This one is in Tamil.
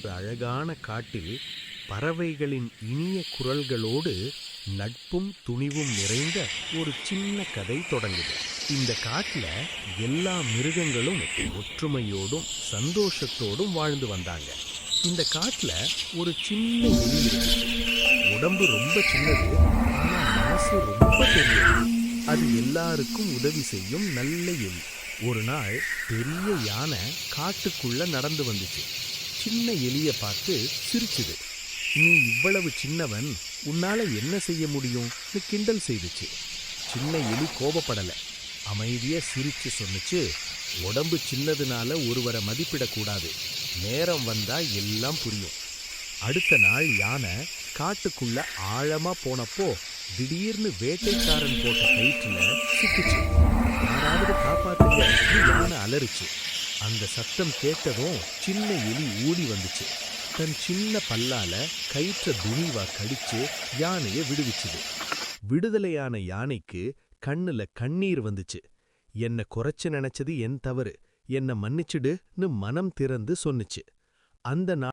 ஒரு அழகான காட்டில் பறவைகளின் இனிய குரல்களோடு நட்பும் துணிவும் நிறைந்த ஒரு சின்ன கதை தொடங்குது. இந்த காட்டுல எல்லா மிருகங்களும் ஒற்றுமையோடும் சந்தோஷத்தோடும் வாழ்ந்து வந்தாங்க. இந்த காட்டுல ஒரு சின்ன எலி இருந்துச்சு. உடம்பு ரொம்ப சின்னது, ஆனா மனசு ரொம்ப பெரியது. அது எல்லாருக்கும் உதவி செய்யும் நல்ல எலி. ஒரு நாள் பெரிய யானை காட்டுக்குள்ள நடந்து வந்துச்சு. சின்ன எலிய பார்த்து சிரிச்சுது. நீ இவ்வளவு சின்னவன், உன்னால என்ன செய்ய முடியும்னு கிண்டல் செய்துச்சு. சின்ன எலி கோபப்படல, அமைதியா சிரிச்சு சொன்னுச்சு, உடம்பு சின்னதுனால ஒருவரை மதிப்பிடக்கூடாது. நேரம் வந்தா எல்லாம் புரியும். அடுத்த நாள் யானை காட்டுக்குள்ள ஆழமா போனப்போ திடீர்னு வேட்டைக்காரன் போட்ட கயிற்றுல சிக்கிச்சு. யாராவது காப்பாத்துங்க, யானை அலறிச்சு. அந்த சத்தம் கேட்டதும் சின்ன எலி ஓடி வந்துச்சு. தன் சின்ன பல்லால கயிற்ற துணிவா கடிச்சு யானைய விடுவிச்சுது. விடுதலையான யானைக்கு கண்ணுல கண்ணீர் வந்துச்சு. என்ன குறைச்சு நினைச்சது என் தவறு, என்ன மன்னிச்சுடுன்னு மனம் திறந்து சொன்னுச்சு. அந்த